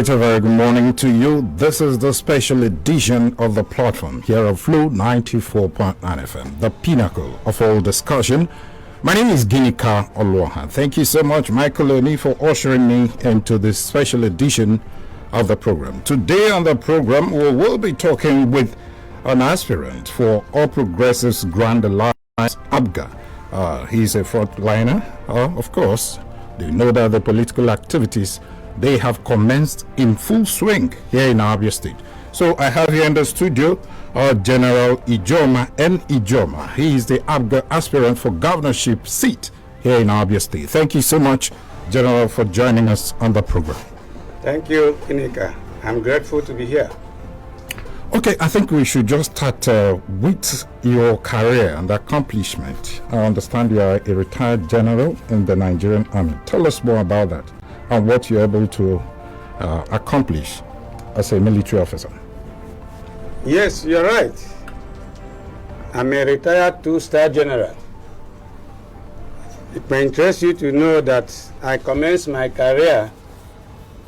right, a very good morning to you. This is the special edition of the platform here of FLO 94.9 FM, the pinnacle of all discussion. My name is GEN.IJIOMA. Thank you so much, Michael Oni, for ushering me into this special edition of the program. Today on the program, we will be talking with an aspirant for All Progressives Grand Alliance, ABGA. He's a frontliner, of course. Do you know that the political activities, they have commenced in full swing here in Abia State? So I have here in the studio General Ijoma N.IJIOMA. He is the ABGA aspirant for governorship seat here in Abia State. Thank you so much, General, for joining us on the program. Thank you, Inika. I'm grateful to be here. Okay, I think we should just start with your career and accomplishment. I understand you are a retired general in the Nigerian Army. Tell us more about that and what you're able to accomplish as a military officer. Yes, you're right. I'm a retired two-star general. It may interest you to know that I commenced my career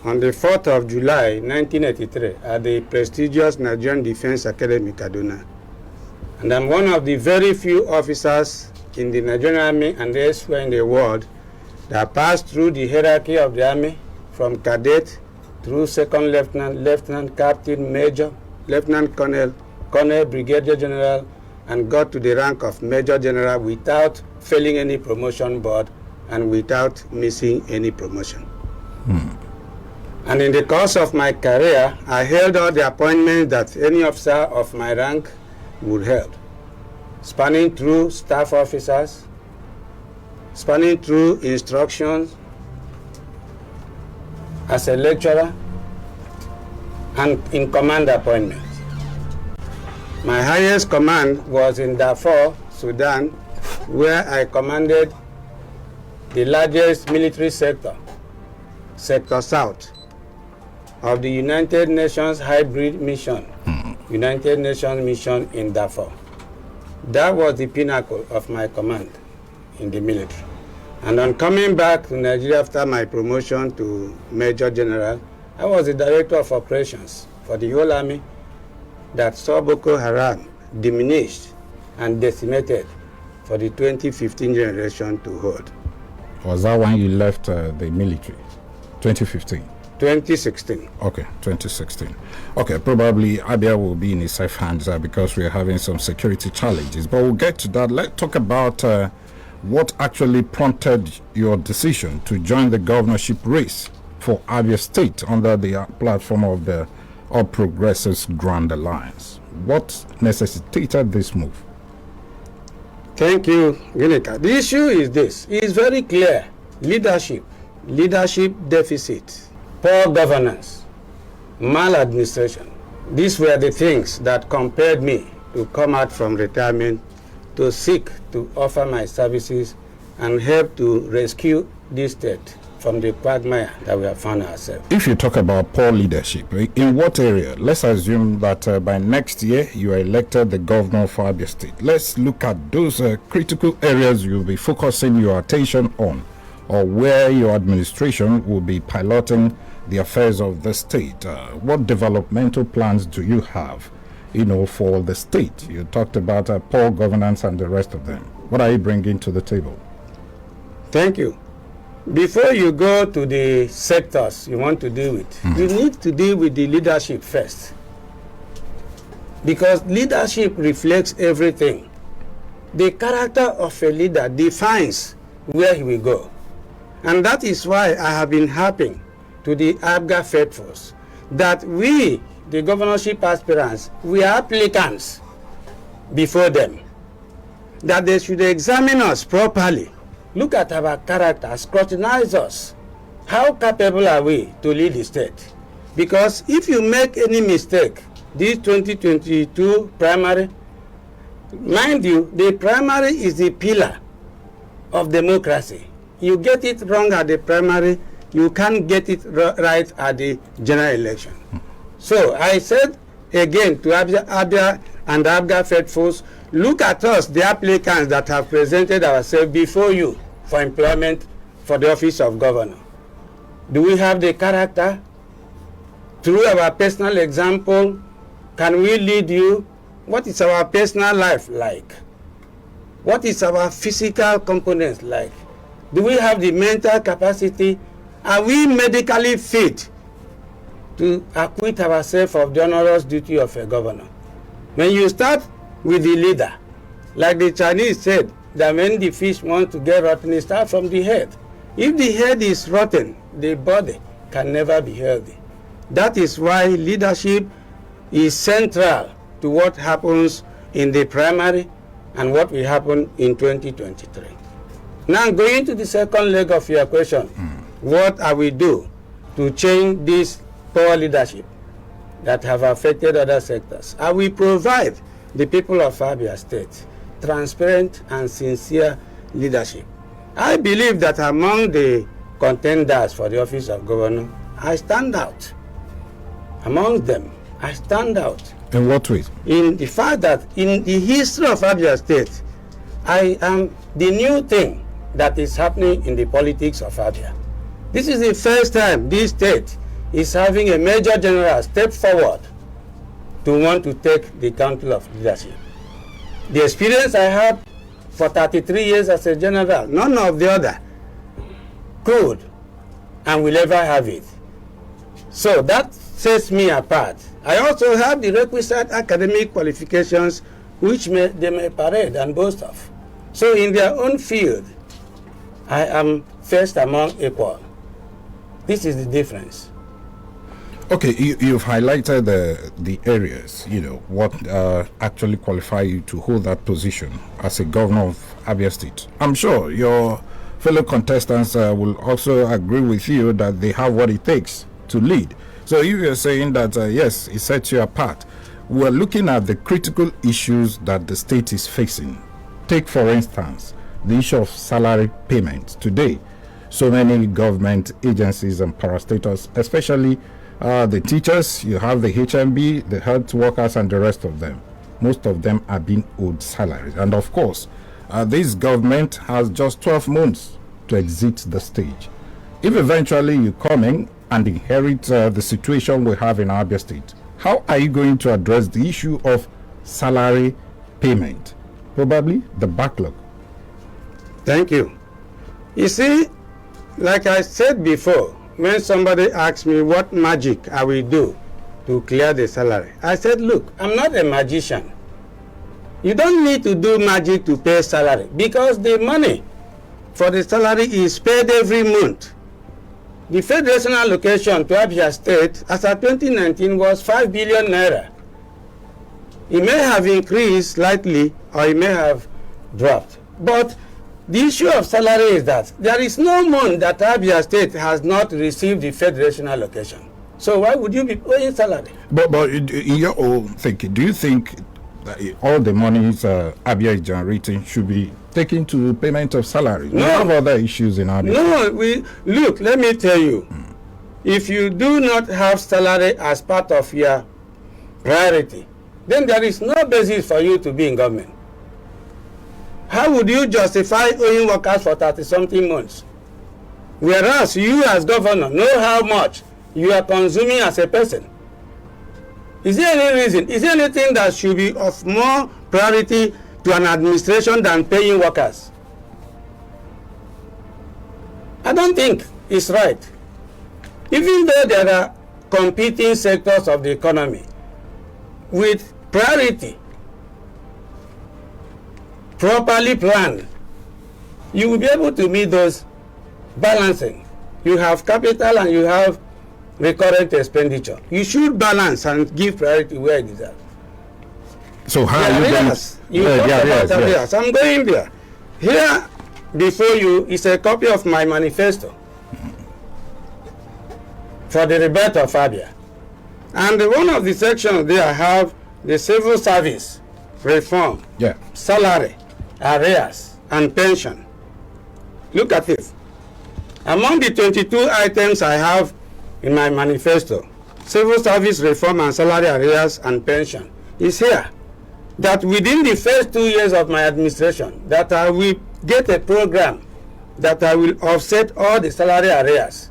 on the 4th of July, 1983, at the prestigious Nigerian Defense Academy, Kaduna. And I'm one of the very few officers in the Nigerian Army and elsewhere in the world that passed through the hierarchy of the Army from cadet through second lieutenant, lieutenant captain, major, lieutenant colonel, colonel, brigadier general, and got to the rank of major general without failing any promotion board and without missing any promotion. And in the course of my career, I held all the appointments that any officer of my rank would hold, spanning through staff officers, spanning through instructions as a lecturer, and in command appointments. My highest command was in Darfur, Sudan, where I commanded the largest military sector, Sector South, of the United Nations Hybrid Mission, United Nations Mission in Darfur. That was the pinnacle of my command in the military. And on coming back to Nigeria after my promotion to Major General, I was the Director of Operations for the whole Army that saw Boko Haram diminished and decimated for the 2015 generation to hold. Was that when you left the military? 2015? 2016. Okay, 2016. Okay, probably Abia will be in safe hands because we are having some security challenges. But we'll get to that. Let's talk about what actually prompted your decision to join the governorship race for Abia State under the platform of the All Progressives Grand Alliance. What necessitated this move? Thank you, Ginika. The issue is this. It is very clear. Leadership deficit, poor governance, maladministration. These were the things that compelled me to come out from retirement to seek to offer my services and help to rescue this state from the quagmire that we have found ourselves. If you talk about poor leadership, in what area? Let's assume that by next year you are elected the governor for Abia State. Let's look at those critical areas you'll be focusing your attention on, or where your administration will be piloting the affairs of the state. What developmental plans do you have, for the state? You talked about poor governance and the rest of them. What are you bringing to the table? Thank you. Before you go to the sectors you want to deal with, you need to deal with the leadership first. Because leadership reflects everything. The character of a leader defines where he will go. And that is why I have been harping to the ABGA faithfuls that we, the governorship aspirants, we are applicants before them. That they should examine us properly, look at our character, scrutinize us. How capable are we to lead the state? Because if you make any mistake, this 2022 primary, mind you, the primary is the pillar of democracy. You get it wrong at the primary, you can't get it right at the general election. So I said again to Abia and ABGA faithfuls, look at us, the applicants that have presented ourselves before you for employment for the office of governor. Do we have the character? through our personal example, can we lead you? What is our personal life like? What is our physical components like? Do we have the mental capacity? Are we medically fit to acquit ourselves of the onerous duty of a governor? When you start with the leader, like the Chinese said, that when the fish wants to get rotten, it starts from the head. If the head is rotten, the body can never be healthy. That is why leadership is central to what happens in the primary and what will happen in 2023. Now, going to the second leg of your question, what are we do to change this poor leadership that have affected other sectors? I will provide the people of Abia State transparent and sincere leadership. I believe that among the contenders for the office of governor, I stand out. Among them, I stand out. In what way? In the fact that in the history of Abia State, I am the new thing that is happening in the politics of Abia. This is the first time this state is having a major general step forward to want to take the council of leadership. The experience I had for 33 years as a general, none of the other could and will ever have it. So that sets me apart. I also have the requisite academic qualifications which they may parade and boast of. So in their own field, I am first among equal. This is the difference. Okay, you've highlighted the areas, what actually qualify you to hold that position as a governor of Abia State. I'm sure your fellow contestants will also agree with you that they have what it takes to lead. So if you're saying that, yes, it sets you apart, we're looking at the critical issues that the state is facing. Take, for instance, the issue of salary payments. Today, so many government agencies and parastatals, especially the teachers, you have the HMB, the health workers, and the rest of them. Most of them are being owed salaries. And of course, this government has just 12 months to exit the stage. If eventually you come in and inherit the situation we have in Abia State, how are you going to address the issue of salary payment? Probably the backlog. Thank you. You see, like I said before, when somebody asks me what magic I will do to clear the salary, I said, look, I'm not a magician. You don't need to do magic to pay salary because the money for the salary is paid every month. The federation allocation to Abia State as of 2019 was 5 billion naira. It may have increased slightly or it may have dropped. But the issue of salary is that there is no month that Abia State has not received the federation allocation. So why would you be paying salary? But in your own thinking, do you think that all the monies Abia is generating should be taken to payment of salary? No. We have other issues in Abia. No, look, let me tell you. If you do not have salary as part of your priority, then there is no basis for you to be in government. How would you justify owing workers for 30-something months? Whereas you as governor know how much you are consuming as a person. Is there any reason? Is there anything that should be of more priority to an administration than paying workers? I don't think it's right. Even though there are competing sectors of the economy with priority properly planned, you will be able to meet those balancing. You have capital and you have recurrent expenditure. You should balance and give priority where it deserves. So how are you going? You talked about areas. I'm going there. Here before you is a copy of my manifesto for the rebirth of Abia. And one of the sections there I have the civil service reform, salary, arrears, and pension. Look at this. Among the 22 items I have in my manifesto, civil service reform and salary arrears and pension is here. That within the first 2 years of my administration, that I will get a program that I will offset all the salary arrears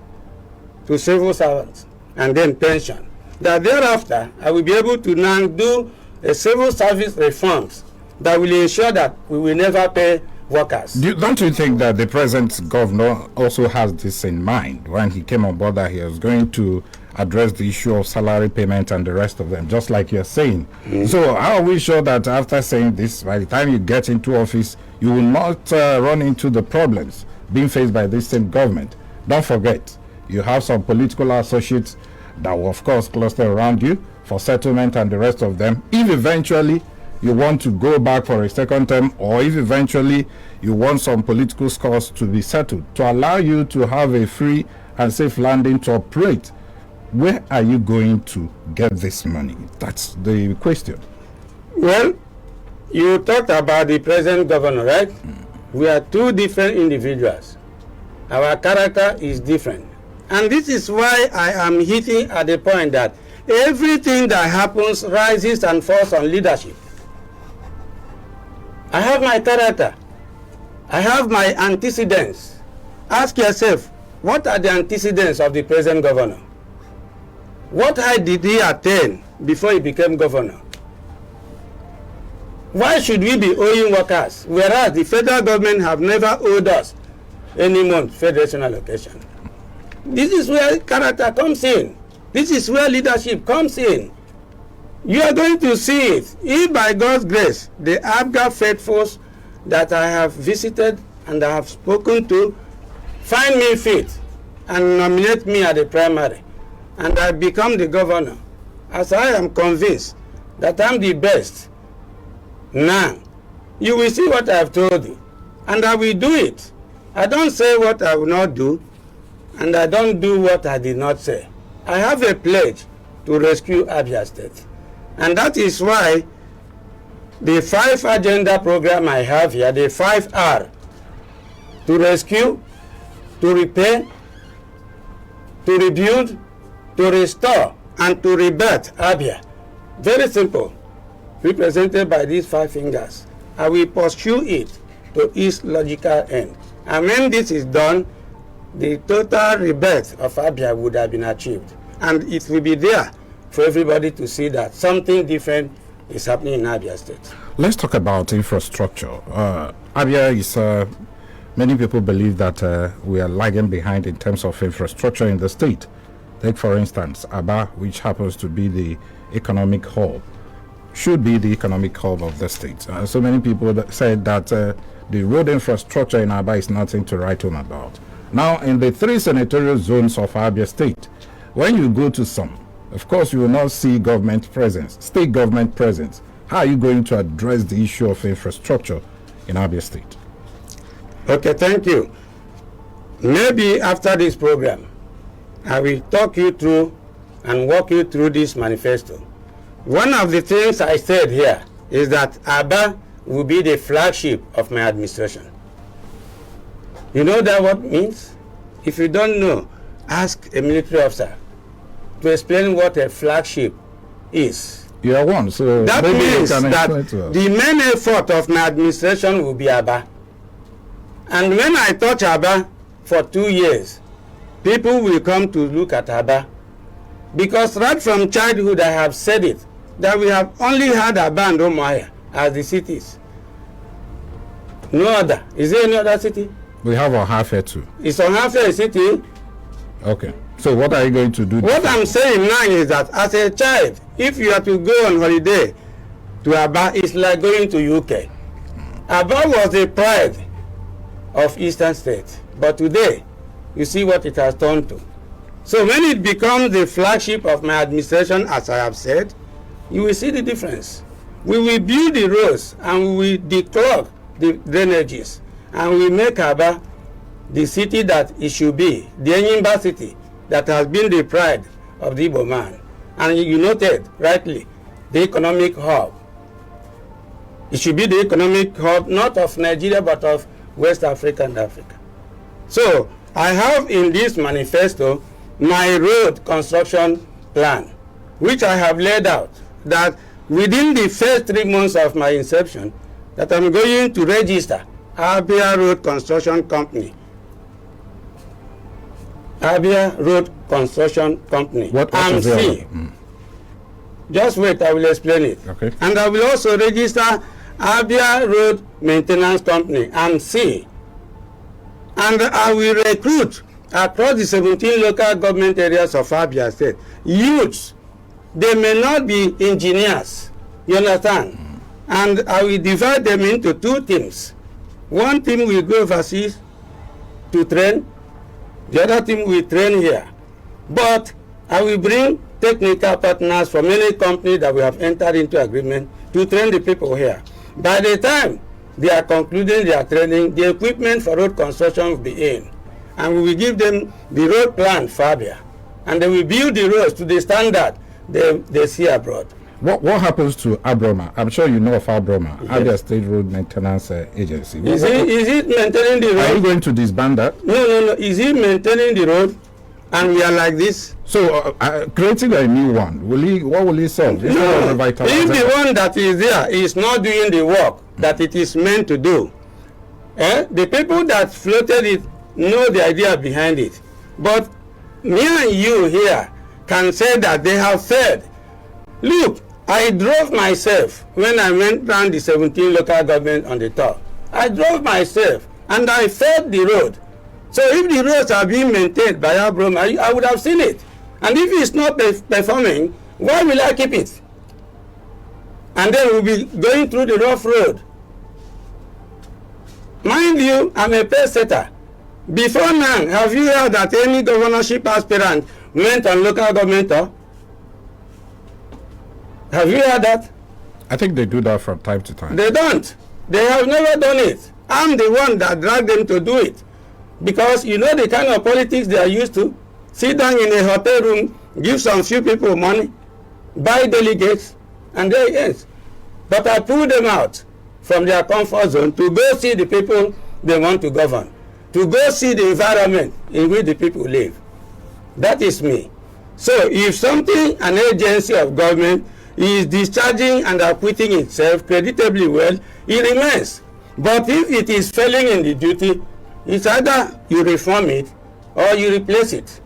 to civil servants and then pension. that thereafter I will be able to now do a civil service reforms that will ensure that we will never pay workers. Don't you think that the present governor also has this in mind when he came on board, that he was going to address the issue of salary payment and the rest of them, just like you're saying? So how are we sure that after saying this, by the time you get into office, you will not run into the problems being faced by this same government? Don't forget, you have some political associates that will of course cluster around you for settlement and the rest of them. If eventually you want to go back for a second term, or if eventually you want some political scores to be settled to allow you to have a free and safe landing to operate, where are you going to get this money? That's the question. Well, you talked about the present governor, right? We are two different individuals. Our character is different. And this is why I am hitting at the point that everything that happens rises and falls on leadership. I have my character. I have my antecedents. Ask yourself, what are the antecedents of the present governor? What height did he attain before he became governor? Why should we be owing workers, whereas the federal government have never owed us any month federation allocation? This is where character comes in. This is where leadership comes in. You are going to see it. If by God's grace, the ABGA faithfuls that I have visited and I have spoken to find me fit and nominate me at the primary, and I become the governor, as I am convinced that I'm the best, now you will see what I have told you, and I will do it. I don't say what I will not do, and I don't do what I did not say. I have a pledge to rescue Abia State. And that is why the 5 agenda program I have here, the 5R, to rescue, to repair, to rebuild, to restore, and to rebirth Abia. Very simple, represented by these 5 fingers. I will pursue it to its logical end. And when this is done, the total rebirth of Abia would have been achieved. And it will be there for everybody to see that something different is happening in Abia State. Let's talk about infrastructure. Abia is, many people believe that we are lagging behind in terms of infrastructure in the state. Take, for instance, Aba, which happens to be the economic hub, should be the economic hub of the state. So many people said that the road infrastructure in Aba is nothing to write home about. Now, in the 3 senatorial zones of Abia State, when you go to some, of course, you will not see government presence, state government presence. How are you going to address the issue of infrastructure in Abia State? Okay, thank you. Maybe after this program, I will talk you through and walk you through this manifesto. One of the things I said here is that Aba will be the flagship of my administration. You know that what means? If you don't know, ask a military officer to explain what a flagship is. You are one, so that maybe means you can that explain to us. the main effort of my administration will be Aba. And when I touch Aba for 2 years, people will come to look at Aba. Because right from childhood I have said it, that we have only had Aba and Umuahia as the cities. No other. Is there any other city? We have Ohafia too. Is Ohafia a city? Okay. So what are you going to do? What I'm saying now is that as a child, if you are to go on holiday to Aba, it's like going to UK. Aba was the pride of Eastern States, but today, you see what it has turned to. So when it becomes the flagship of my administration, as I have said, you will see the difference. We will build the roads and we will declog the drainages, and we will make Aba the city that it should be, the Enyimba city that has been the pride of the Igbo man. And you noted rightly, the economic hub. It should be the economic hub not of Nigeria but of West Africa and Africa. So I have in this manifesto my road construction plan, which I have laid out that within the first 3 months of my inception, that I'm going to register Abia Road Construction Company. Abia Road Construction Company. What is AMC. Just wait, I will explain it. Okay. And I will also register Abia Road Maintenance Company and see. And I will recruit across the 17 local government areas of Abia State youths. They may not be engineers, you understand? And I will divide them into two teams. One team will go overseas to train, the other team will train here. But I will bring technical partners from any company that we have entered into agreement to train the people here. By the time they are concluding their training, the equipment for road construction will be in. And we will give them the road plan for Abia. And they will build the roads to the standard they see abroad. What happens to Abroma? I'm sure you know of Abroma, yes. Abia State Road Maintenance Agency. Is it maintaining the road? Are you going to disband that? No. Is it maintaining the road? And we are like this. So creating a new one, what will he solve? No, if the one that is there is not doing the work that it is meant to do, the people that floated it know the idea behind it. But me and you here can say that they have failed. Look, I drove myself when I went down the 17 local government on the top. I drove myself and I felt the road. So if the roads are being maintained by Abroma, I would have seen it. And if it's not performing, why will I keep it? And then we'll be going through the rough road. Mind you, I'm a pace setter. Before now, have you heard that any governorship aspirant went on local government tour? Have you heard that? I think they do that from time to time. They don't. They have never done it. I'm the one that dragged them to do it. Because you know the kind of politics they are used to. Sit down in a hotel room, give some few people money, buy delegates, and there it is. But I pull them out from their comfort zone to go see the people they want to govern, to go see the environment in which the people live. That is me. So if something, an agency of government, is discharging and acquitting itself creditably well, it remains. But if it is failing in the duty, it's either you reform it or you replace it.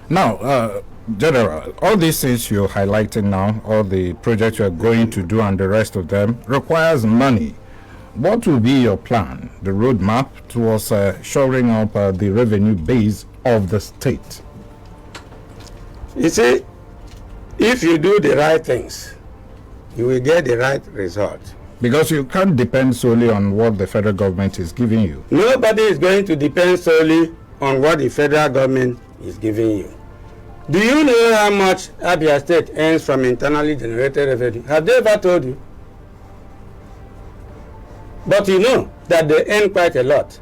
Now, General, all these things you're highlighting now, all the projects you're going to do and the rest of them, requires money. What will be your plan, the roadmap towards shoring up the revenue base of the state? You see, if you do the right things, you will get the right result. Because you can't depend solely on what the federal government is giving you. Nobody is going to depend solely on what the federal government is giving you. Do you know how much Abia State earns from internally generated revenue? Have they ever told you? But you know that they earn quite a lot.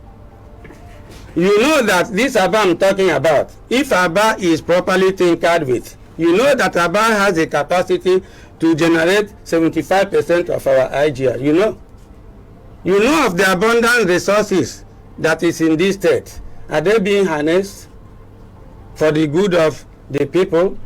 You know that this Aba I'm talking about, if Aba is properly tinkered with, you know that Aba has the capacity to generate 75% of our IGR. You know of the abundant resources that is in this state. Are they being harnessed for the good of the people?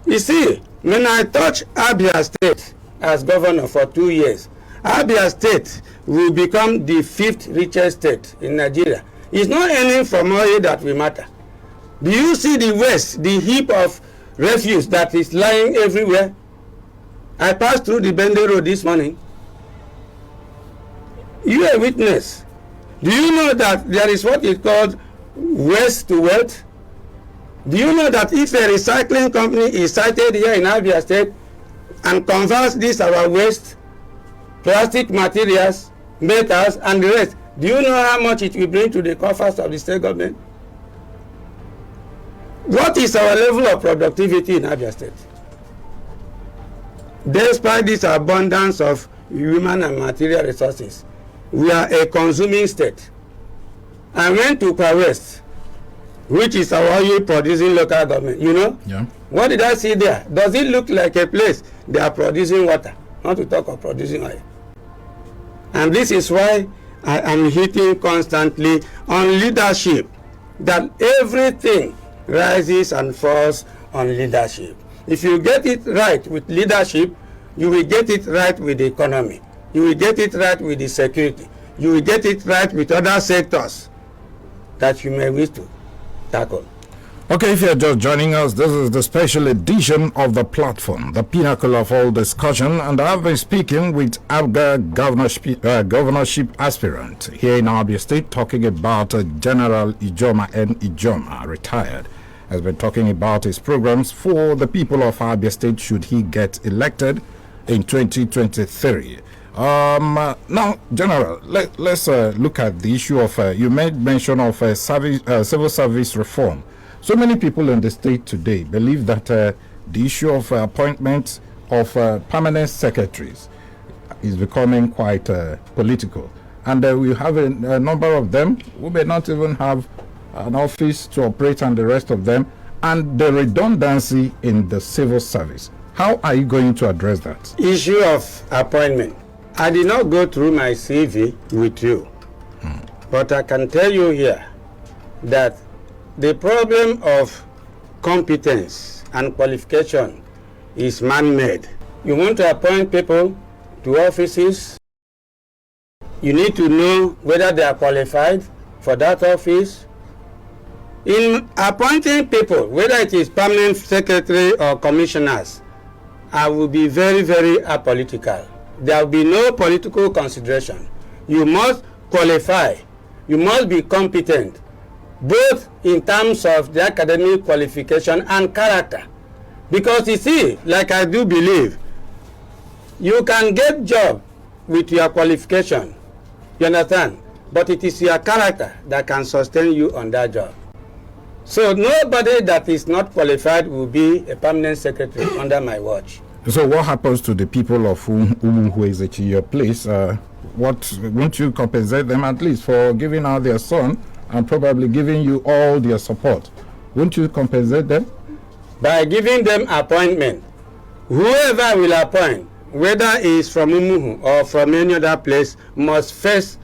You see, when I touch Abia State as governor for 2 years, Abia State will become the 5th richest state in Nigeria. It's not earning from oil that will matter. Do you see the waste, the heap of refuse that is lying everywhere? I passed through the Bende Road this morning. You are a witness. Do you know that there is what is called waste to wealth? Do you know that if a recycling company is sited here in Abia State and converts this our waste, plastic materials, metals, and the rest, do you know how much it will bring to the coffers of the state government? What is our level of productivity in Abia State? Despite this abundance of human and material resources, we are a consuming state. I went to Kwa West, which is our oil producing local government, you know? Yeah. What did I see there? Does it look like a place they are producing water? Not to talk of producing oil. And this is why I am hitting constantly on leadership, that everything rises and falls on leadership. If you get it right with leadership, you will get it right with the economy. You will get it right with the security. You will get it right with other sectors that you may wish to tackle. Okay, if you're just joining us, this is the special edition of the platform, the pinnacle of all discussion, and I've been speaking with ABGA governorship aspirant here in Abia State, talking about General GEN.IJIOMA, retired. Has been talking about his programs for the people of Abia State should he get elected in 2023. Now, General, let's look at the issue of, you made mention of civil service reform. So many people in the state today believe that the issue of appointment of permanent secretaries is becoming quite political. And we have a number of them who may not even have an office to operate, and the rest of them, and the redundancy in the civil service. How are you going to address that? Issue of appointment. I did not go through my CV with you, but I can tell you here that the problem of competence and qualification is man-made. You want to appoint people to offices, you need to know whether they are qualified for that office. In appointing people, whether it is permanent secretary or commissioners, I will be very, very apolitical. There will be no political consideration. You must qualify. You must be competent, both in terms of the academic qualification and character. Because you see, like I do believe, you can get job with your qualification, you understand? But it is your character that can sustain you on that job. So nobody that is not qualified will be a permanent secretary under my watch. So what happens to the people of who is at your place? Won't you compensate them at least for giving out their son and probably giving you all their support? Won't you compensate them? By giving them appointment. Whoever will appoint, whether he is from Umuhu or from any other place, must first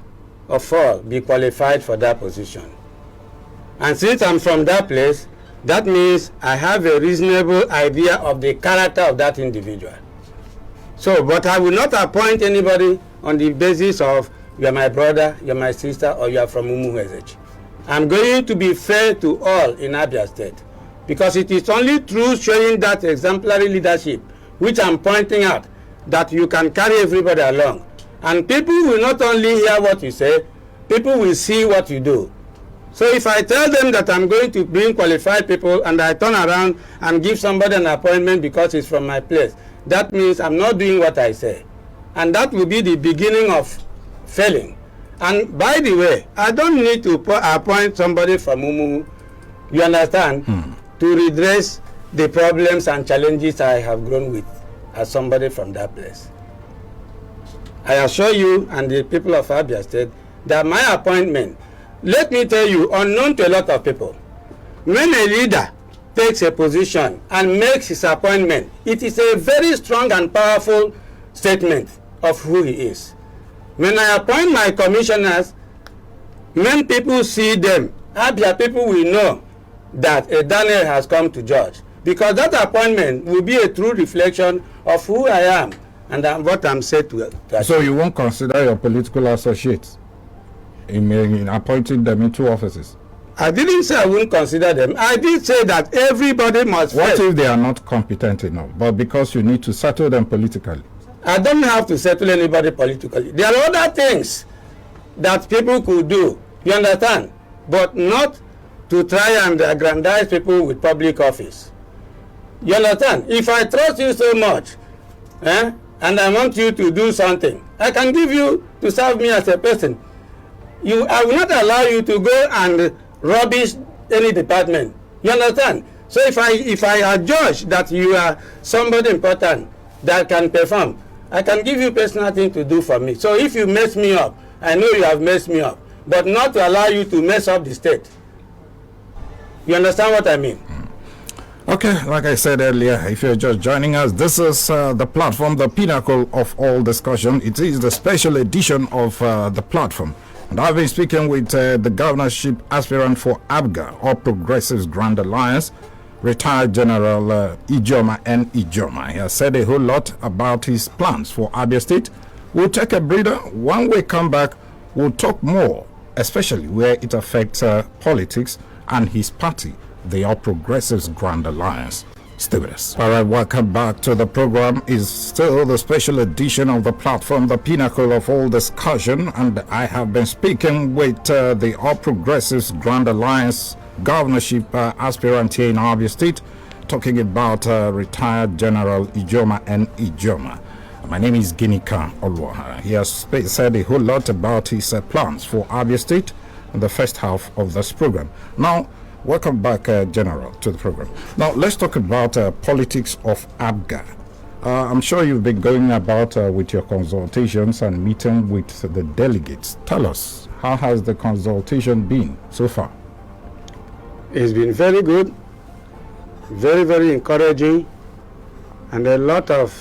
of all be qualified for that position. And since I'm from that place, that means I have a reasonable idea of the character of that individual. So, but I will not appoint anybody on the basis of you are my brother, you are my sister, or you are from Umuhu. I'm going to be fair to all in Abia State, because it is only through showing that exemplary leadership, which I'm pointing out, that you can carry everybody along. And people will not only hear what you say, people will see what you do. So if I tell them that I'm going to bring qualified people and I turn around and give somebody an appointment because it's from my place, that means I'm not doing what I say. And that will be the beginning of failing. And by the way, I don't need to appoint somebody from Umuhu, you understand, to redress the problems and challenges I have grown with as somebody from that place. I assure you and the people of Abia State that my appointment, let me tell you, unknown to a lot of people, when a leader takes a position and makes his appointment, it is a very strong and powerful statement of who he is. When I appoint my commissioners, when people see them, Abia people will know that a Daniel has come to judge, because that appointment will be a true reflection of who I am and what I'm said to. So you won't consider your political associates in appointing them into offices? I didn't say I wouldn't consider them. I did say that everybody must. What if they are not competent enough, but because you need to settle them politically? I don't have to settle anybody politically. There are other things that people could do, you understand, but not to try and aggrandize people with public office. You understand? If I trust you so much, and I want you to do something, I can give you to serve me as a person. I will not allow you to go and rubbish any department. You understand? So if I judge that you are somebody important that can perform, I can give you personal thing to do for me. So if you mess me up, I know you have messed me up, but not to allow you to mess up the state. You understand what I mean? Okay, like I said earlier, if you're just joining us, this is the platform, the pinnacle of all discussion. It is the special edition of the platform. And I've been speaking with the governorship aspirant for ABGA, All Progressives Grand Alliance, retired General GEN.IJIOMA. He has said a whole lot about his plans for Abia State. We'll take a breather. When we come back, we'll talk more, especially where it affects politics and his party. the All Progressives Grand Alliance. Stay with us. All right, welcome back to the program. Is still the special edition of the platform, the pinnacle of all discussion, and I have been speaking with the All Progressives Grand Alliance governorship aspirant here in Abia State, talking about retired General Ijoma and Ijoma. My name is GEN.IJIOMA. He has said a whole lot about his plans for Abia State in the first half of this program. Now, welcome back, General, to the program. Now, let's talk about politics of ABGA. I'm sure you've been going about with your consultations and meeting with the delegates. Tell us, how has the consultation been so far? It's been very good, very, very encouraging, and a lot of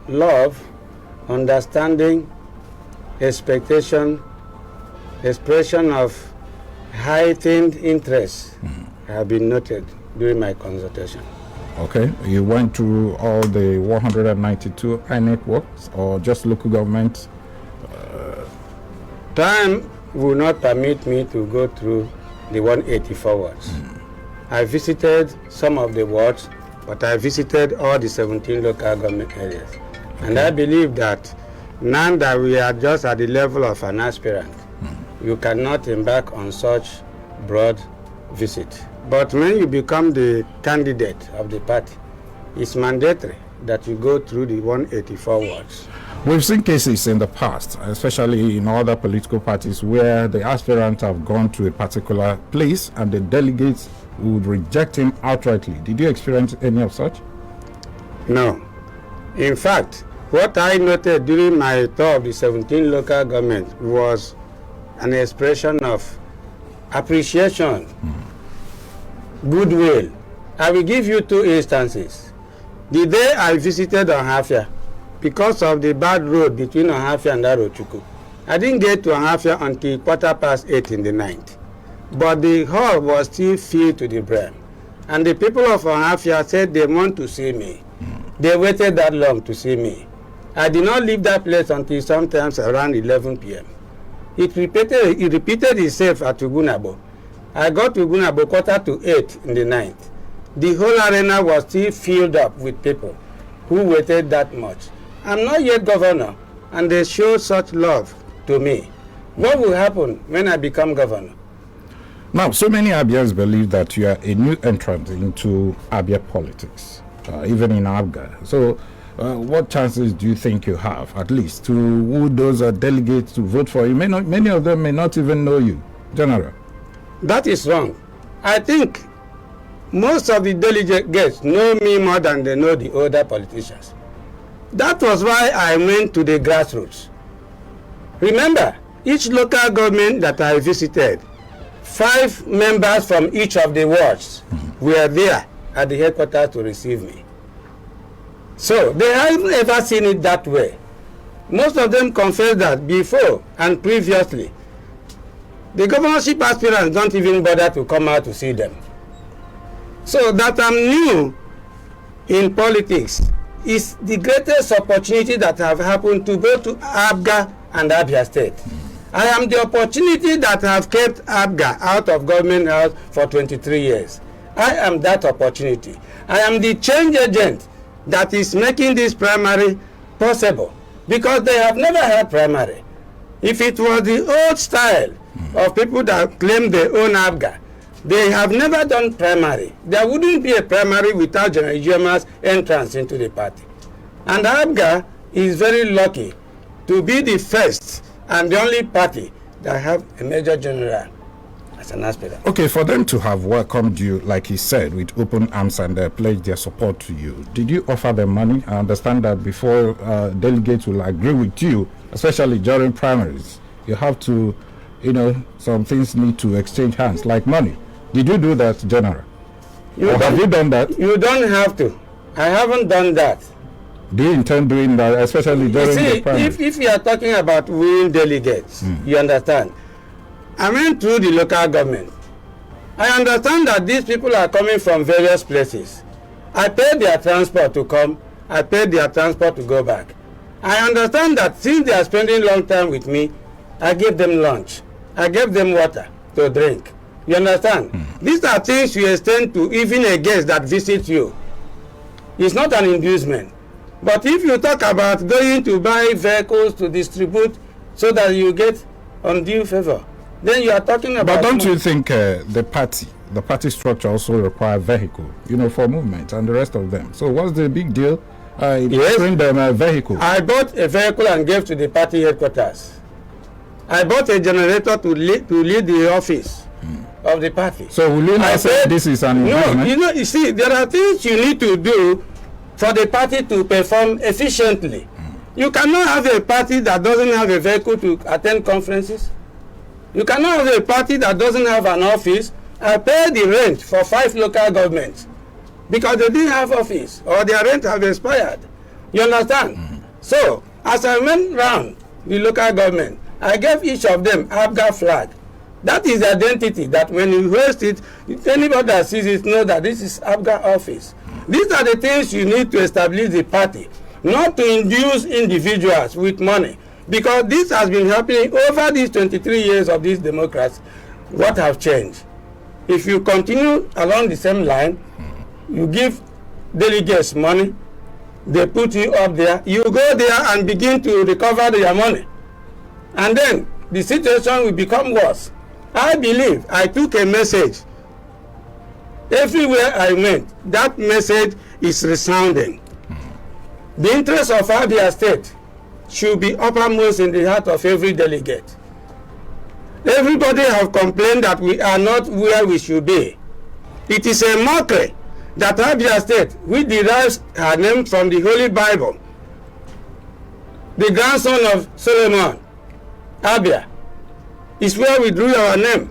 love, understanding, expectation, expression of heightened interest have been noted during my consultation. Okay, you went through all the 192 INEC works or just local government? Time will not permit me to go through the 184 wards. I visited some of the wards, but I visited all the 17 local government areas. Okay. And I believe that now that we are just at the level of an aspirant, you cannot embark on such broad visit. But when you become the candidate of the party, it's mandatory that you go through the 184 wards. We've seen cases in the past, especially in other political parties, where the aspirants have gone to a particular place and the delegates would reject him outrightly. Did you experience any of such? No. In fact, what I noted during my tour of the 17 local governments was an expression of appreciation, goodwill. I will give you two instances. The day I visited Ohafia, because of the bad road between Ohafia and Arochukwu, I didn't get to Ohafia until 8:15 in the night. But the hall was still filled to the brim. And the people of Ohafia said they want to see me. They waited that long to see me. I did not leave that place until sometimes around 11 p.m. It repeated itself at Ugunabo. I got to Ugunabo 7:45 in the night. The whole arena was still filled up with people who waited that much. I'm not yet governor, and they showed such love to me. What will happen when I become governor? Now, so many Abians believe that you are a new entrant into Abia politics, even in ABGA. So, what chances do you think you have, at least, to woo those delegates to vote for you? Many of them may not even know you, General. That is wrong. I think most of the delegates know me more than they know the older politicians. That was why I went to the grassroots. Remember, each local government that I visited, 5 members from each of the wards were there at the headquarters to receive me. So they haven't ever seen it that way. Most of them confess that before and previously, the governorship aspirants don't even bother to come out to see them. So that I'm new in politics is the greatest opportunity that have happened to both to ABGA and Abia State. I am the opportunity that have kept ABGA out of government house for 23 years. I am that opportunity. I am the change agent that is making this primary possible, because they have never had primary. If it was the old style of people that claim they own ABGA, they have never done primary. There wouldn't be a primary without GEN.IJIOMA's entrance into the party. And ABGA is very lucky to be the first and the only party that have a major general as an aspirant. Okay, for them to have welcomed you, like he said, with open arms and pledged their support to you, did you offer them money? I understand that before delegates will agree with you, especially during primaries, you have to, some things need to exchange hands, like money. Did you do that, General? Have you done that? You don't have to. I haven't done that. Do you intend doing that, especially during the primaries? If you are talking about winning delegates, you understand. I went through the local government. I understand that these people are coming from various places. I paid their transport to come. I paid their transport to go back. I understand that since they are spending long time with me, I gave them lunch. I gave them water to drink. You understand? These are things you extend to even a guest that visits you. It's not an inducement. But if you talk about going to buy vehicles to distribute so that you get undue favor, then you are talking about... But don't you think the party structure also require vehicle, for movement and the rest of them? So what's the big deal? Yes. Bring them a vehicle. I bought a vehicle and gave to the party headquarters. I bought a generator to lead the office of the party. So will you not say this is an investment? No, you see, there are things you need to do for the party to perform efficiently. You cannot have a party that doesn't have a vehicle to attend conferences. You cannot have a party that doesn't have an office. I pay the rent for 5 local governments because they didn't have office or their rent have expired. You understand? So, as I went round the local government, I gave each of them ABGA flag. That is the identity that when you host it, anybody that sees it knows that this is ABGA office. These are the things you need to establish the party, not to induce individuals with money. Because this has been happening over these 23 years of this democracy. What have changed? If you continue along the same line, you give delegates money, they put you up there, you go there and begin to recover their money. And then the situation will become worse. I believe I took a message. Everywhere I went, that message is resounding. The interest of Abia State should be uppermost in the heart of every delegate. Everybody have complained that we are not where we should be. It is a mockery that Abia State, which derives her name from the Holy Bible, the grandson of Solomon, Abia, is where we drew our name.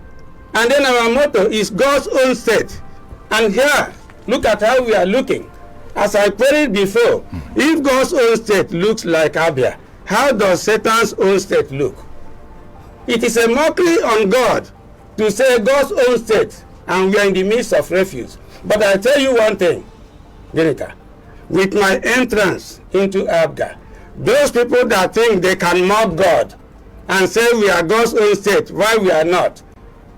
And then our motto is God's own state. And here, look at how we are looking. As I queried before, if God's own state looks like Abia, how does Satan's own state look? It is a mockery on God to say God's own state, and we are in the midst of refuse. But I tell you one thing, Genika, with my entrance into Abga, those people that think they can mock God and say we are God's own state while we are not,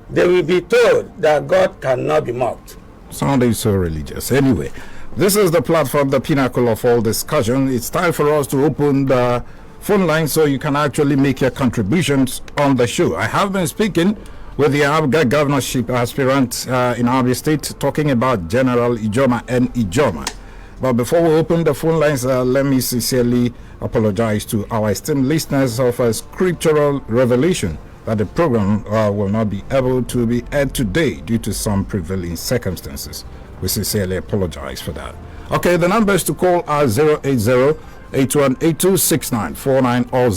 they will be told that God cannot be mocked. Sounding so religious. Anyway, this is the platform, the pinnacle of all discussion. It's time for us to open the phone line so you can actually make your contributions on the show. I have been speaking with the Abga governorship aspirant in Abia State, talking about Gen.IJIOMA and IJIOMA. But before we open the phone lines, let me sincerely apologize to our esteemed listeners of a scriptural revelation that the program will not be able to be aired today due to some prevailing circumstances. We sincerely apologize for that. Okay, the numbers to call are 080-8182-6949 or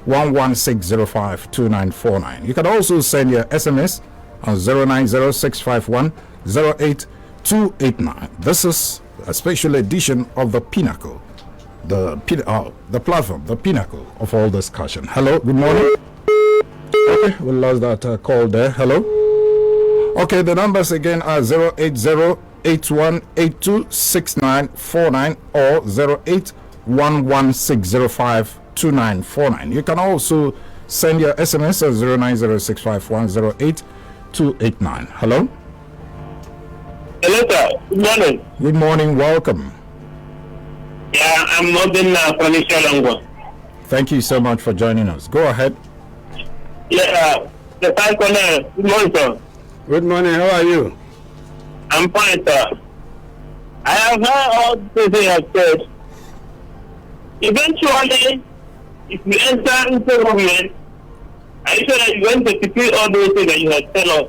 08116052949. You can also send your SMS on 090-651-08289. This is a special edition of the Pinnacle, the platform, the pinnacle of all discussion. Hello, good morning. Okay, we lost that call there. Hello. Okay, the numbers again are 080-8182-6949 or 08116052949. You can also send your SMS at 090-651-08289. Hello. Hello, sir. Good morning. Good morning. Welcome. Yeah, I'm Modern from Ishalangwa. Thank you so much for joining us. Go ahead. Yeah, the time corner. Good morning, sir. Good morning. How are you? I'm fine, sir. I have heard all the things you have said. Eventually, if you enter into government, are you sure that you're going to fulfill all those things that you have told us?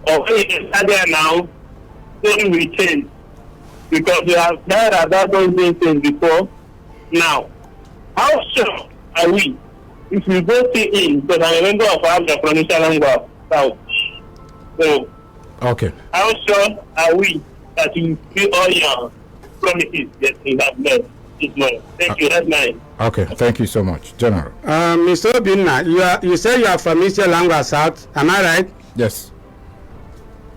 Or when you enter there now, things will change. Because you have heard about those things before. Now, how sure are we if we go see in? Because I'm a member of the provincial Angola South. So, okay. How sure are we that you fulfill all your promises that you have made this morning? Thank you. That's mine. Okay, thank you so much, General. Mr. Obinna, you say you are from Eastern Angola South. Am I right? Yes.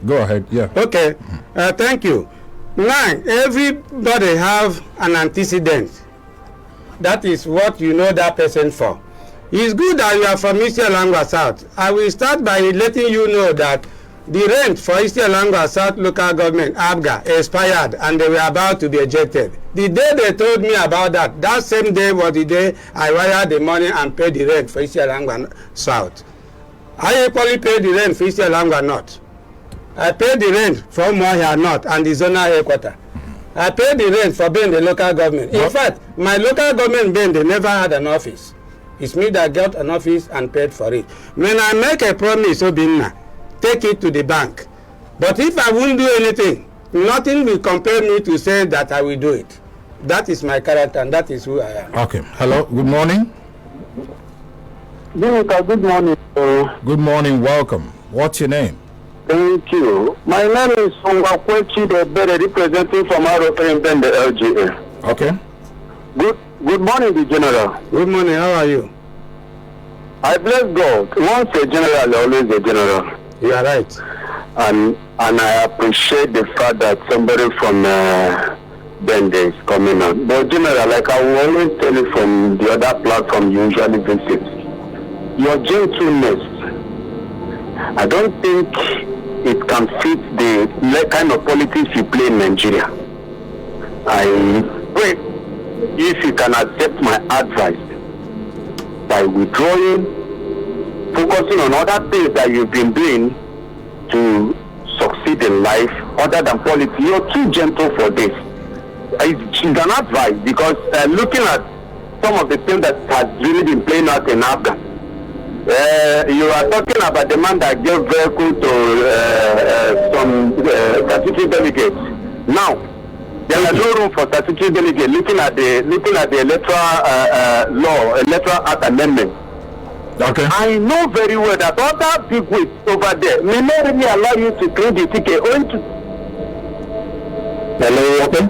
Go ahead. Yeah. Okay. Thank you. Now, everybody have an antecedent. That is what you know that person for. It's good that you are from Eastern Angola South. I will start by letting you know that The rent for Eastern Langwa South Local Government, ABGA, expired and they were about to be ejected. The day they told me about that, that same day was the day I wired the money and paid the rent for Eastern Langwa South. I equally paid the rent for Eastern Langwa North. I paid the rent from Mohia North and the zonal headquarters. I paid the rent for being the local government. In fact, my local government being, they never had an office. It's me that got an office and paid for it. When I make a promise, Obinna, take it to the bank. But if I won't do anything, nothing will compel me to say that I will do it. That is my character and that is who I am. Okay. Hello. Good morning. Good morning. Good morning. Welcome. What's your name? Thank you. My name is Ongakwechi Debere, representing from ROPM the LGA. Okay. Good morning, the General. Good morning. How are you? I bless God. Once a general, always a general. You are right. And I appreciate the fact that somebody from Bende is coming on. But General, like I will always tell you from the other platform you usually visit, your gentleness, I don't think it can fit the kind of politics you play in Nigeria. I pray if you can accept my advice by withdrawing, focusing on other things that you've been doing to succeed in life other than politics. You're too gentle for this. It's an advice because looking at some of the things that has really been playing out in Afghan, you are talking about the man that gave vehicle to some statutory delegates. Now, there is no room for statutory delegates. Looking at the electoral law, electoral act amendment. Okay. I know very well that other big wigs over there may not really allow you to create the ticket. Hello. Okay.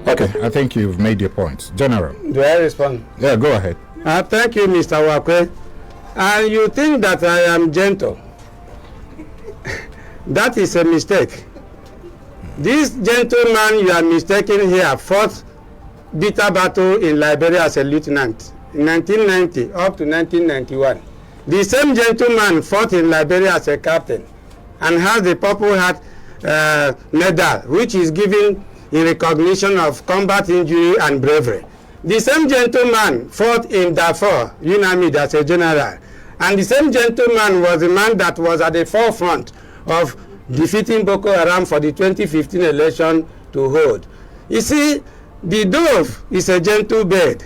Okay. I think you've made your points, General. Do I respond? Yeah. Go ahead. Thank you, Mr. Wakwe. And you think that I am gentle. That is a mistake. This gentleman you are mistaken here fought bitter battle in Liberia as a lieutenant in 1990 up to 1991. The same gentleman fought in Liberia as a captain and has the Purple Heart medal, which is given in recognition of combat injury and bravery. The same gentleman fought in Darfur, UNAMID, as a general. And the same gentleman was the man that was at the forefront of defeating Boko Haram for the 2015 election to hold. You see, the dove is a gentle bird,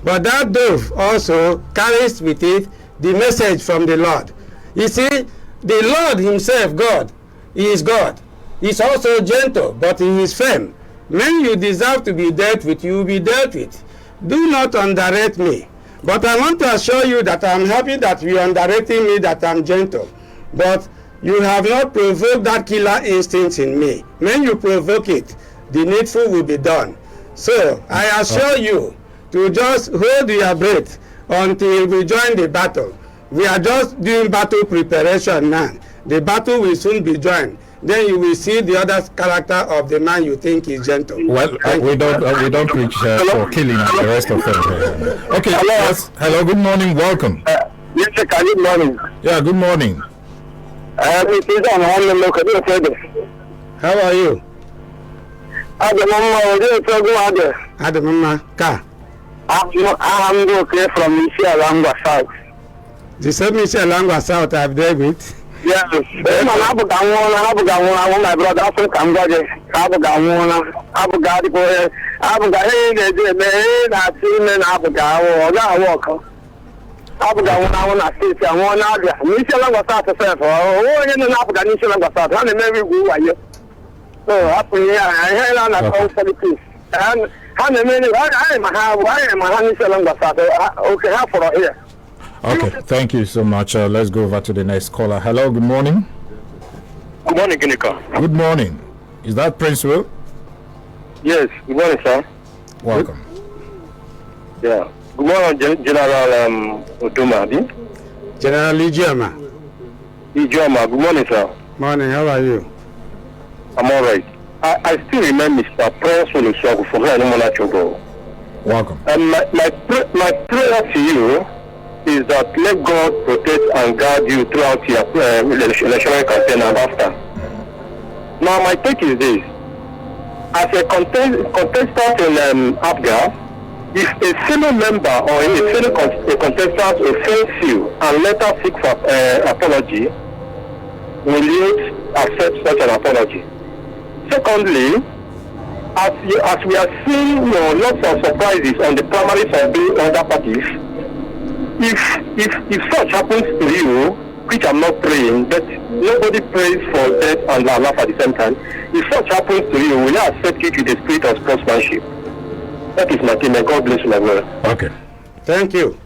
but that dove also carries with it the message from the Lord. You see, the Lord himself, God, he is God. He's also gentle, but he is firm. When you deserve to be dealt with, you will be dealt with. Do not underrate me. But I want to assure you that I'm happy that you are underrating me, that I'm gentle. But you have not provoked that killer instinct in me. When you provoke it, the needful will be done. So I assure you to just hold your breath until we join the battle. We are just doing battle preparation now. The battle will soon be joined. Then you will see the other character of the man you think is gentle. Well, we don't preach for killing and the rest of them. Okay. Hello. Yes. Hello. Good morning. Welcome. Yes, sir. Good morning. Yeah. Good morning. It is on one local. How are you? Adamama Ka. I'm okay from Michelle Langwa South. The same Michelle Langwa South I've dealt with. Yes. My brother also come back. Okay, thank you so much. Let's go over to the next caller. Hello, good morning. Good morning, Ginika. Good morning. Is that Prince Will? Yes, good morning, sir. Welcome. Yeah. Good morning, General Uduma. General GEN.IJIOMA. GEN.IJIOMA, good morning, sir. Morning, how are you? I'm all right. I still remember Mr. Prince from here. Welcome. And my prayer to you is that let God protect and guard you throughout your electoral campaign and after. Now, my take is this. As a contestant in ABGA, if a fellow member or a fellow contestant offends you and later seek for apology, will you accept such an apology? Secondly, as we are seeing lots of surprises on the primaries of the other parties, if such happens to you, which I'm not praying, but nobody prays for death and life at the same time, if such happens to you, will you accept it with the spirit of sportsmanship? That is my team, and God bless you as well. Okay. Thank you.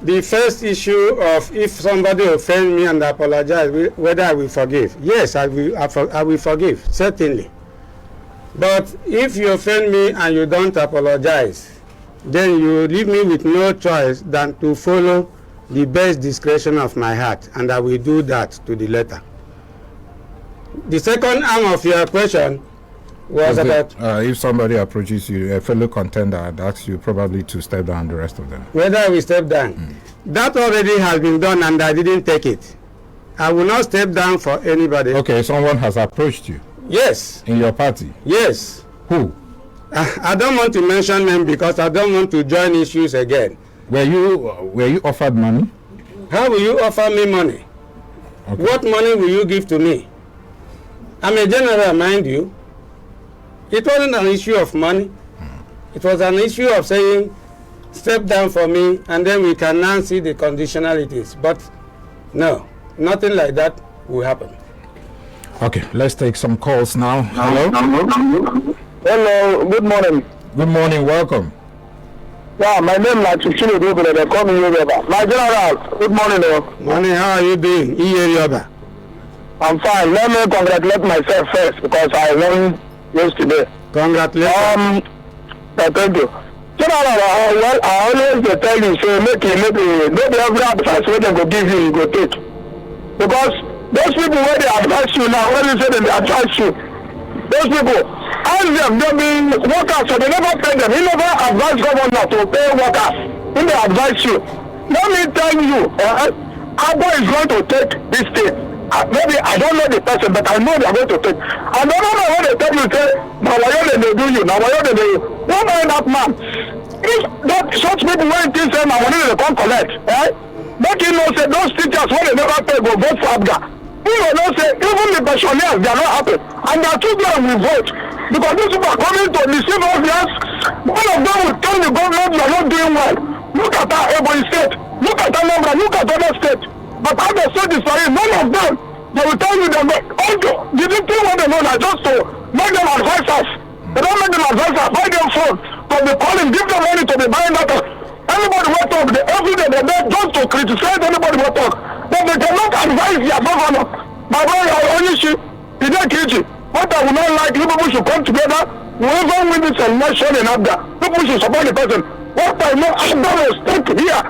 The first issue of if somebody offends me and apologize, whether I will forgive. Yes, I will forgive, certainly. But if you offend me and you don't apologize, then you leave me with no choice than to follow the best discretion of my heart, and I will do that to the letter. The second arm of your question was about if somebody approaches you, a fellow contender, and asks you probably to step down the rest of them. whether I will step down. That already has been done and I didn't take it. I will not step down for anybody. Okay, someone has approached you Yes, in your party. yes. Who? I don't want to mention them because I don't want to join issues again. Were you offered money? How will you offer me money? Okay. What money will you give to me? I'm a general, mind you. It wasn't an issue of money. It was an issue of saying, step down for me, and then we can now see the conditionalities. But no, nothing like that will happen. Okay, let's take some calls now. Hello? Hello, good morning. Good morning, welcome. Yeah, my name is Chichilo Dubele, they call me Yoruba. My general, good morning. Morning, how are you doing? Yoruba. I'm fine. Let me congratulate myself first because I won yesterday. Congratulations. Thank you. General, well, I always tell you, so maybe every advice when they go give you go take. Because those people where they advise you now, when you say they advise you, those people, ask them, they'll be workers, so they never pay them. He never advise governor to pay workers. When they advise you, let me tell you, Abba is going to take this thing. Maybe I don't know the person, but I know they are going to take. And I don't know when they tell you, say, now why they do you, now why they do you. Don't mind that man. If that such people when things say, now when they come collect, make you know, say, those teachers, when they never pay, go vote for Abga. You know, say, even the pensioners, they are not happy. And their children will vote. Because these people are coming to deceive us. One of them will tell the government you are not doing well. Look at our Ebony state. Look at our number. Look at other state. But how they say this story, none of them, they will tell you them, the thing what they know now just to make them advise us. They don't make them advise us, buy them phone, to be calling, give them money to be buying that. Anybody will talk, every day they beg just to criticize anybody will talk. But they cannot advise their governor. My brother, I only see, he didn't teach it. What I would not like, people should come together, whoever wins this election in Abga, people should support the person. What I know, Abga will stick here.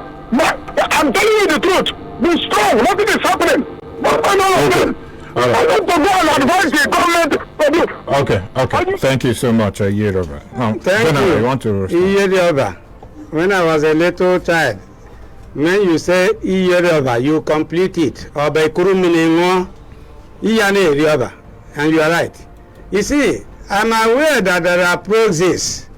I'm telling you the truth. Be strong. Nothing is happening. What I know I want to go and advise the government to do. Okay. Thank you so much, Yoruba. Now, Thank you. I want to respond. Yoruba. When I was a little child, when you say Yoruba, you complete it. Or by Kuruminimo, Yoruba. And you are right. You see, I'm aware that there are proxies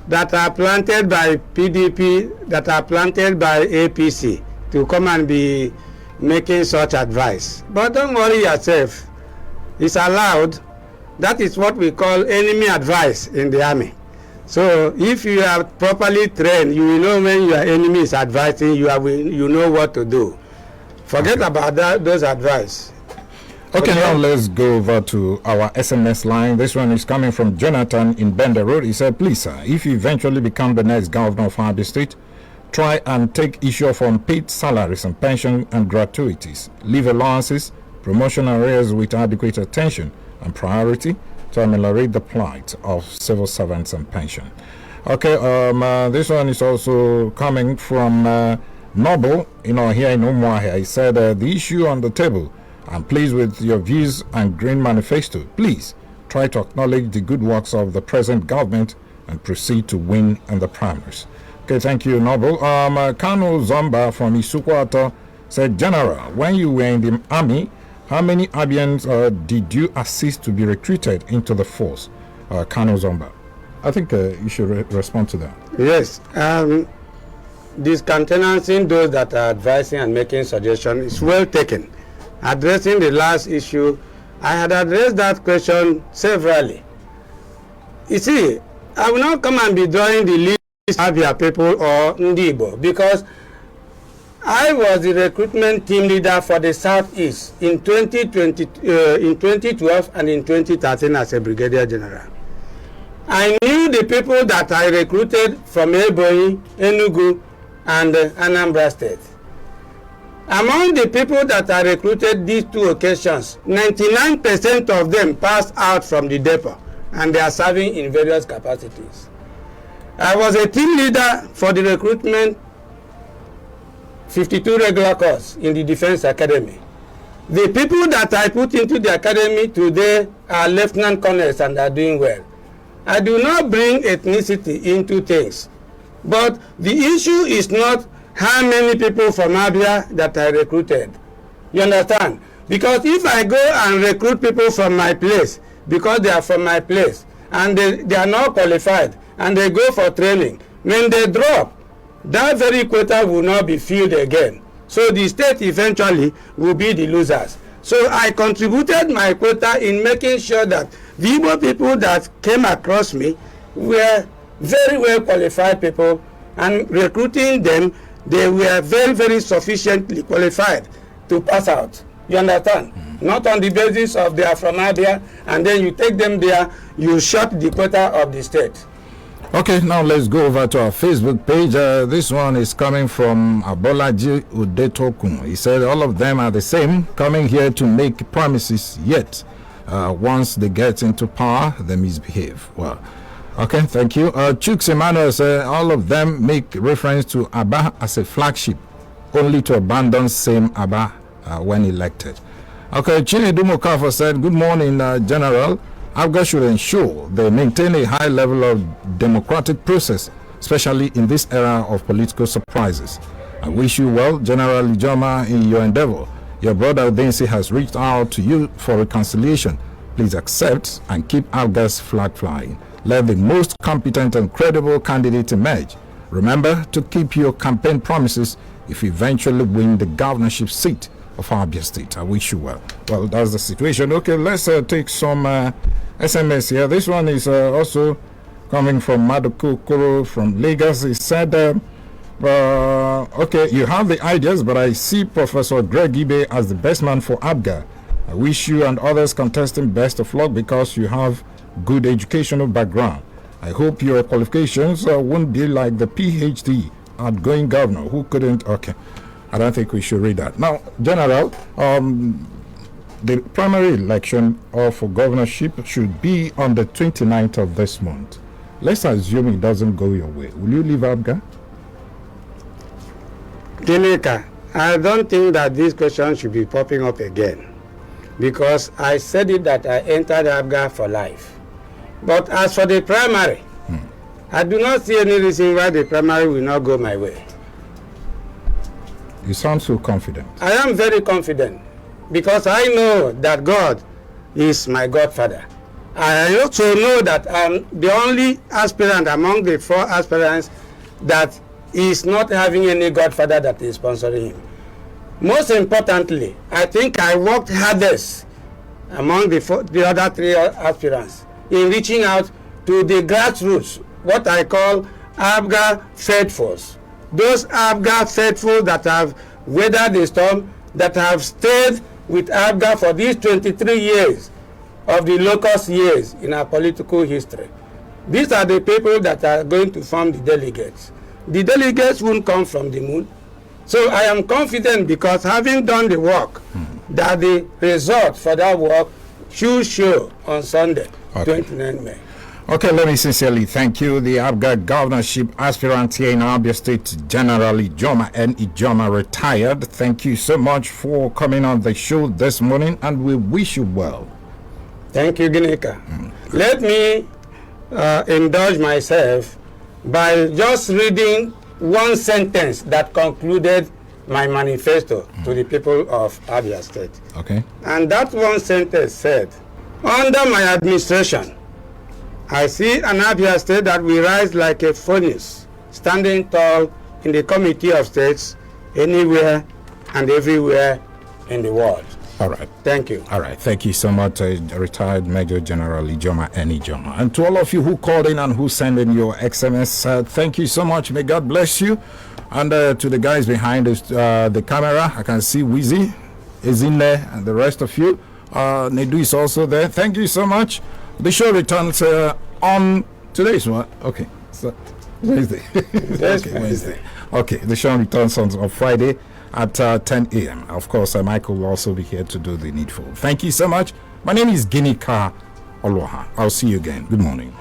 that are planted by PDP, that are planted by APC to come and be making such advice. But don't worry yourself. It's allowed. That is what we call enemy advice in the army. So if you are properly trained, you will know when your enemy is advising you, you know what to do. Forget about those advice. Okay, now let's go over to our SMS line. This one is coming from Jonathan in Bender Road. He said, please, sir, if you eventually become the next governor of Abia State, try and take issue of unpaid salaries and pension and gratuities, leave allowances, promotion arrears with adequate attention and priority to ameliorate the plight of civil servants and pension. Okay, this one is also coming from Noble, here in Umuahia. He said, the issue on the table, I'm pleased with your views and Green Manifesto. Please try to acknowledge the good works of the present government and proceed to win in the primaries. Okay, thank you, Noble. Kano Zomba from Isukwato said, General, when you were in the army, how many Abians did you assist to be recruited into the force? Kano Zomba. I think you should respond to that. Yes. Discountenancing those that are advising and making suggestions is well taken. Addressing the last issue, I had addressed that question severally. You see, I will not come and be drawing the list of Abia people or Ndibo, because I was the recruitment team leader for the Southeast in 2012 and in 2013 as a brigadier general. I knew the people that I recruited from Ebonyi, Enugu, and Anambra State. Among the people that I recruited these two occasions, 99% of them passed out from the depot, and they are serving in various capacities. I was a team leader for the recruitment 52 regular course in the Defense Academy. The people that I put into the academy today are lieutenant colonels and are doing well. I do not bring ethnicity into things, but the issue is not how many people from Abia that I recruited. You understand? Because if I go and recruit people from my place, because they are from my place, and they are not qualified, and they go for training, when they drop, that very quota will not be filled again. So the state eventually will be the losers. So I contributed my quota in making sure that the Igbo people that came across me were very well qualified people, and recruiting them, they were very, very sufficiently qualified to pass out. You understand? Not on the basis of they are from Abia, and then you take them there, you shut the quota of the state. Okay, now let's go over to our Facebook page. This one is coming from Abolaji Udetokun. He said all of them are the same, coming here to make promises, yet once they get into power, they misbehave. Well, okay, thank you. Chooks Emmanuel said all of them make reference to Abba as a flagship, only to abandon same Abba when elected. Okay, Chinedu Mokafo said, good morning, General. Abga should ensure they maintain a high level of democratic process, especially in this era of political surprises. I wish you well, General IJIOMA, in your endeavor. Your brother Udensi has reached out to you for reconciliation. Please accept and keep Abga's flag flying. Let the most competent and credible candidate emerge. Remember to keep your campaign promises if you eventually win the governorship seat of Abia State. I wish you well. Well, that's the situation. Okay, let's take some SMS here. This one is also coming from Maduku Kuro from Lagos. He said, okay, you have the ideas, but I see Professor Greg Ibe as the best man for Abga. I wish you and others contesting best of luck because you have good educational background. I hope your qualifications won't be like the PhD outgoing governor who couldn't. Okay, I don't think we should read that. Now, General, the primary election for governorship should be on the 29th of this month. Let's assume it doesn't go your way. Will you leave Abga? Ginika, I don't think that this question should be popping up again, because I said it that I entered Abga for life. But as for the primary, I do not see any reason why the primary will not go my way. You sound so confident. I am very confident because I know that God is my godfather. I also know that I'm the only aspirant among the 4 aspirants that is not having any godfather that is sponsoring him. Most importantly, I think I worked hardest among the other 3 aspirants in reaching out to the grassroots, what I call Abga faithfuls. Those Abga faithful that have weathered the storm, that have stayed with Abga for these 23 years of the locust years in our political history. These are the people that are going to form the delegates. The delegates won't come from the moon. So I am confident, because having done the work, that the result for that work should show on Sunday, 29 May. Okay, let me sincerely thank you, the Abga governorship aspirant here in Abia State, General IJIOMA N.IJIOMA retired. Thank you so much for coming on the show this morning, and we wish you well. Thank you, Ginika. Let me indulge myself by just reading one sentence that concluded my manifesto to the people of Abia State. Okay. And that one sentence said, under my administration, I see an Abia State that will rise like a phoenix, standing tall in the Committee of States anywhere and everywhere in the world. All right. Thank you. All right. Thank you so much, retired Major General GEN.IJIOMA. And to all of you who called in and who sent in your XMS, thank you so much. May God bless you. And to the guys behind the camera, I can see Wheezy is in there and the rest of you. Nedu is also there. Thank you so much. The show returns on today's what? Okay. So Wednesday. Okay, Wednesday. Okay. The show returns on Friday at 10 a.m. Of course, Michael will also be here to do the needful. Thank you so much. My name is GEN.IJIOMA. I'll see you again. Good morning.